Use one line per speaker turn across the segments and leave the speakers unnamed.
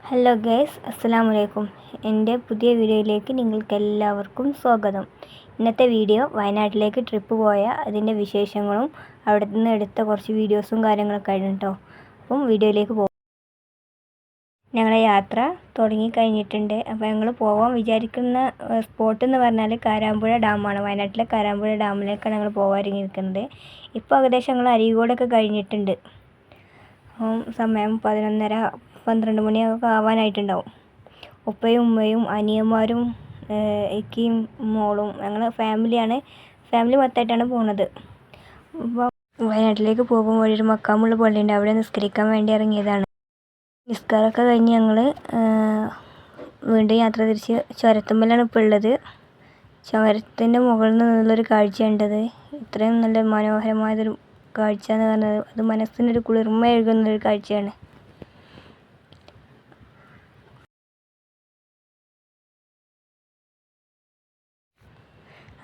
Hello guys, അസ്സലാമു അലൈക്കും. എൻ്റെ പുതിയ വീഡിയോയിലേക്ക് നിങ്ങൾക്കെല്ലാവർക്കും സ്വാഗതം. ഇന്നത്തെ വീഡിയോ വയനാട്ടിലേക്ക് ട്രിപ്പ് പോയ അതിൻ്റെ വിശേഷങ്ങളും അവിടെ നിന്ന് എടുത്ത കുറച്ച് വീഡിയോസും കാര്യങ്ങളൊക്കെ ആയിരുന്നു കേട്ടോ. അപ്പം വീഡിയോയിലേക്ക് പോകും. ഞങ്ങളെ യാത്ര തുടങ്ങിക്കഴിഞ്ഞിട്ടുണ്ട്. അപ്പോൾ ഞങ്ങൾ പോകാൻ വിചാരിക്കുന്ന സ്പോട്ട് എന്ന് പറഞ്ഞാൽ കാരാമ്പുഴ ഡാമാണ്. വയനാട്ടിലെ കാരാമ്പുഴ ഡാമിലേക്കാണ് ഞങ്ങൾ പോകാനിരിക്കുന്നത്. ഇപ്പോൾ ഏകദേശം ഞങ്ങൾ അരീക്കോടൊക്കെ കഴിഞ്ഞിട്ടുണ്ട്. സമയം 11:30-12 മണിയൊക്കെ ആവാനായിട്ടുണ്ടാവും. ഉപ്പയും ഉമ്മയും അനിയന്മാരും ഇക്കയും മോളും ഞങ്ങൾ ഫാമിലിയാണ്. ഫാമിലി മൊത്തമായിട്ടാണ് പോകുന്നത്. അപ്പോൾ വയനാട്ടിലേക്ക് പോകുമ്പോൾ ഒരു മക്കാമുള്ള പള്ളിയുണ്ട്, അവിടെ നിസ്കരിക്കാൻ വേണ്ടി ഇറങ്ങിയതാണ്. നിസ്കാരമൊക്കെ കഴിഞ്ഞ് ഞങ്ങൾ വീണ്ടും യാത്ര തിരിച്ച് ചുരത്തുമ്മലാണ് ഇപ്പോൾ ഉള്ളത്. ചുരത്തിൻ്റെ മുകളിൽ നിന്നുള്ളൊരു കാഴ്ചയുണ്ടത്. ഇത്രയും നല്ല മനോഹരമായതൊരു കാഴ്ച എന്ന് പറഞ്ഞത് അത് മനസ്സിനൊരു കുളിർമ നൽകുന്നൊരു കാഴ്ചയാണ്.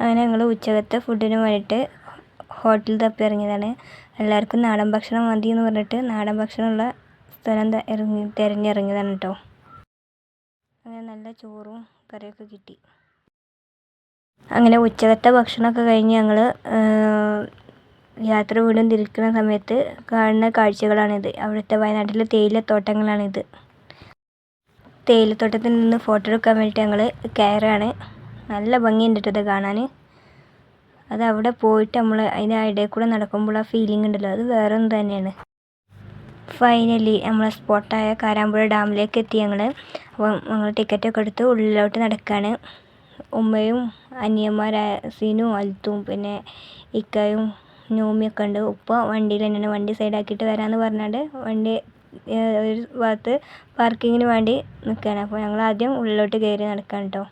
അങ്ങനെ ഞങ്ങൾ ഉച്ചകത്തെ ഫുഡിന് വേണ്ടിയിട്ട് ഹോട്ടൽ തപ്പി ഇറങ്ങിയതാണ്. എല്ലാവർക്കും നാടൻ ഭക്ഷണം മതി എന്ന് പറഞ്ഞിട്ട് നാടൻ ഭക്ഷണമുള്ള സ്ഥലം തിരഞ്ഞിറങ്ങിയതാണ് കേട്ടോ. അങ്ങനെ നല്ല ചോറും കറിയൊക്കെ കിട്ടി. അങ്ങനെ ഉച്ചകത്തെ ഭക്ഷണമൊക്കെ കഴിഞ്ഞ് ഞങ്ങൾ യാത്ര വീണ്ടും തിരിക്കുന്ന സമയത്ത് കാണുന്ന കാഴ്ചകളാണിത്. അവിടുത്തെ വയനാട്ടിലെ തേയിലത്തോട്ടങ്ങളാണിത്. തേയിലത്തോട്ടത്തിൽ നിന്ന് ഫോട്ടോ എടുക്കാൻ വേണ്ടിയിട്ട് ഞങ്ങൾ കയറാണ്. നല്ല ഭംഗിയുണ്ട് കേട്ടോ ഇത് കാണാൻ. അത് അവിടെ പോയിട്ട് നമ്മൾ അതിൻ്റെ ഇടയിൽ കൂടെ നടക്കുമ്പോൾ ആ ഫീലിംഗ് ഉണ്ടല്ലോ, അത് വേറെ ഒന്ന് തന്നെയാണ്. ഫൈനലി നമ്മളെ സ്പോട്ടായ കാരാമ്പുഴ ഡാമിലേക്ക് എത്തി ഞങ്ങൾ. അപ്പം ഞങ്ങൾ ടിക്കറ്റൊക്കെ എടുത്ത് ഉള്ളിലോട്ട് നടക്കുകയാണ്. ഉമ്മയും അനിയന്മാരായ സീനും അൽത്തും പിന്നെ ഇക്കയും നോമിയൊക്കെ ഉണ്ട്. ഉപ്പ വണ്ടിയിൽ തന്നെയാണ്, വണ്ടി സൈഡാക്കിയിട്ട് വരാമെന്ന് പറഞ്ഞാണ്ട് വണ്ടി ഒരു ഭാഗത്ത് പാർക്കിങ്ങിന് വേണ്ടി നിൽക്കുകയാണ്. അപ്പോൾ ഞങ്ങൾ ആദ്യം ഉള്ളിലോട്ട് കയറി നടക്കുകയാണ് കേട്ടോ.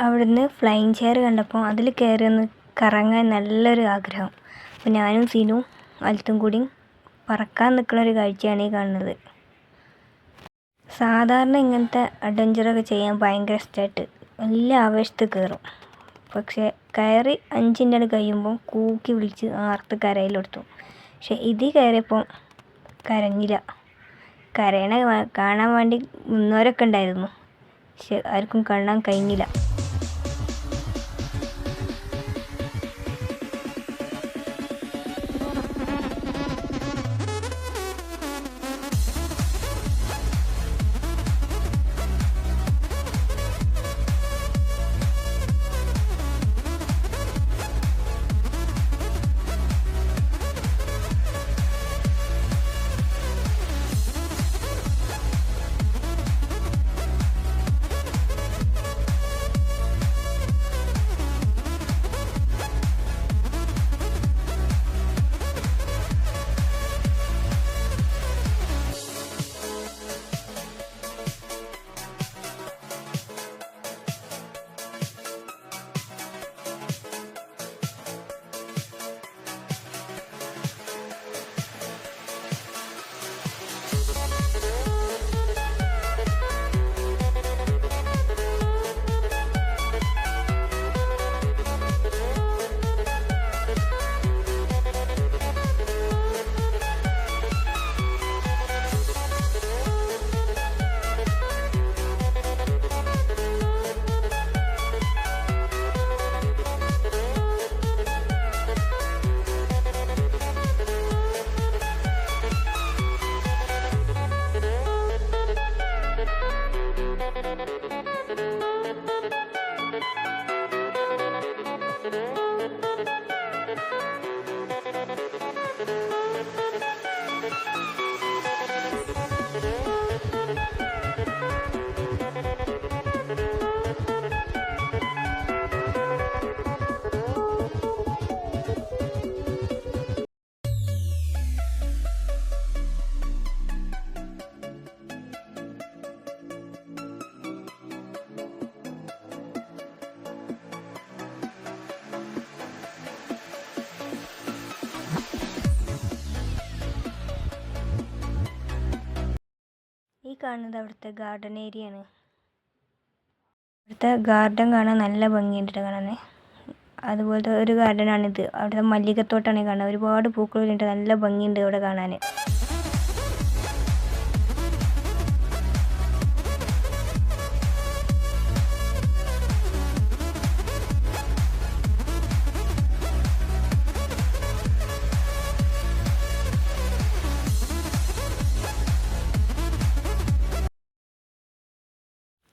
അവിടുന്ന് ഫ്ലൈയിങ് ചെയർ കണ്ടപ്പോൾ അതിൽ കയറി ഒന്ന് കറങ്ങാൻ നല്ലൊരു ആഗ്രഹം. അപ്പോൾ ഞാനും സീനും അൽത്തും കൂടി പറക്കാൻ നിൽക്കുന്ന ഒരു കാഴ്ചയാണ് ഈ കാണുന്നത്. സാധാരണ ഇങ്ങനത്തെ അഡ്വഞ്ചറൊക്കെ ചെയ്യാൻ ഭയങ്കര ഇഷ്ടമായിട്ട് വലിയ ആവേശത്ത് കയറും. പക്ഷേ കയറി 5 മിനിറ്റ് കഴിയുമ്പോൾ കൂക്കി വിളിച്ച് ആർത്ത് കരയിലെടുത്തു. പക്ഷെ ഇതിൽ കയറിയപ്പോൾ കരഞ്ഞില്ല. കരയണ കാണാൻ വേണ്ടി നിന്നവരൊക്കെ ഉണ്ടായിരുന്നു, പക്ഷെ ആർക്കും കാണാൻ കഴിഞ്ഞില്ല. കാണുന്നത് അവിടുത്തെ ഗാർഡൻ ഏരിയ ആണ്. ഇവിടുത്തെ ഗാർഡൻ കാണാൻ നല്ല ഭംഗിയുണ്ട് കാണാൻ. അതുപോലത്തെ ഒരു ഗാർഡനാണിത്. അവിടുത്തെ മല്ലികത്തോട്ടാണ് കാണുന്നത്. ഒരുപാട് പൂക്കളുണ്ട്, നല്ല ഭംഗിയുണ്ട് ഇവിടെ കാണാൻ.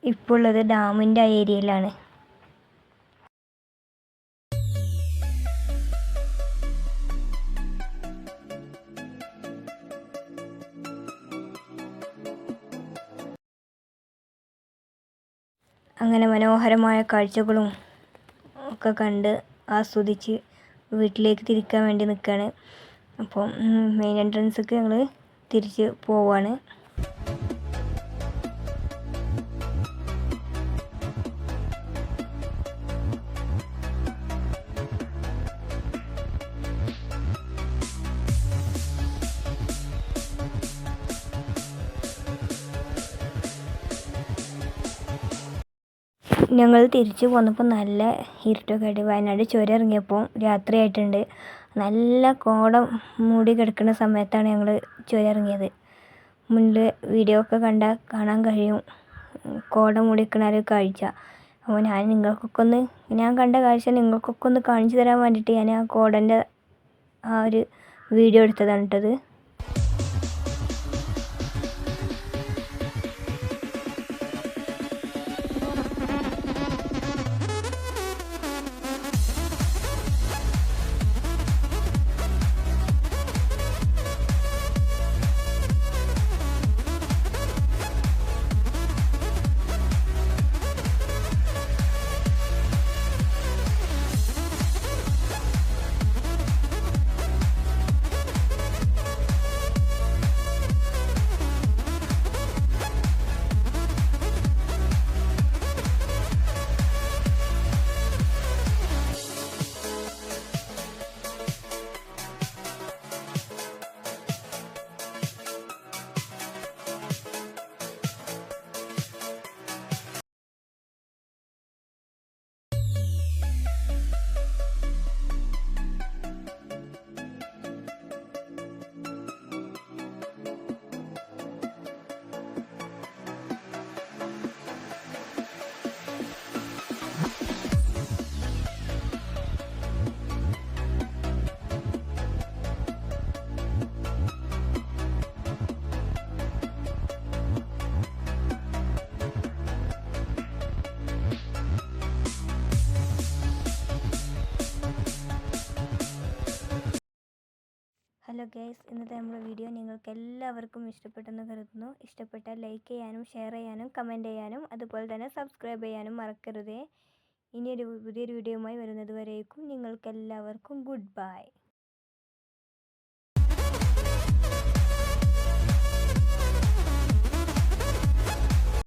ഇപ്പോൾ ഉള്ളത് ഡാമിൻ്റെ ആ ഏരിയയിലാണ്. അങ്ങനെ മനോഹരമായ കാഴ്ചകളും ഒക്കെ കണ്ട് ആസ്വദിച്ച് വീട്ടിലേക്ക് തിരിക്കാൻ വേണ്ടി നിൽക്കുകയാണ്. അപ്പം മെയിൻ എൻട്രൻസിലേക്ക് ഞങ്ങൾ തിരിച്ച് പോവുകയാണ്. ഞങ്ങൾ തിരിച്ചു പോന്നപ്പോൾ നല്ല ഇരുട്ടൊക്കെ ആയിട്ട് വയനാട് ചുരം ഇറങ്ങിയപ്പോൾ രാത്രിയായിട്ടുണ്ട്. നല്ല കോട മൂടി കിടക്കുന്ന സമയത്താണ് ഞങ്ങൾ ചുരം ഇറങ്ങിയത്. മുന്നിൽ വീഡിയോ ഒക്കെ കണ്ടാൽ കാണാൻ കഴിയും കോട മൂടി നിൽക്കുന്ന ഒരു കാഴ്ച. അപ്പോൾ ഞാൻ കണ്ട കാഴ്ച നിങ്ങൾക്കൊക്കെ ഒന്ന് കാണിച്ചു തരാൻ വേണ്ടിയിട്ട് ഞാൻ ആ കോടൻ്റെ ആ ഒരു വീഡിയോ എടുത്തതാണ് കേട്ടത്. ഹലോ ഗൈസ്, ഇന്നത്തെ നമ്മുടെ വീഡിയോ നിങ്ങൾക്ക് എല്ലാവർക്കും ഇഷ്ടപ്പെട്ടെന്ന് കരുതുന്നു. ഇഷ്ടപ്പെട്ടാൽ ലൈക്ക് ചെയ്യാനും ഷെയർ ചെയ്യാനും കമൻറ്റ് ചെയ്യാനും അതുപോലെ തന്നെ സബ്സ്ക്രൈബ് ചെയ്യാനും മറക്കരുതേ. ഇനിയൊരു പുതിയൊരു വീഡിയോയുമായി വരുന്നത് വരേക്കും നിങ്ങൾക്കെല്ലാവർക്കും ഗുഡ് ബൈ.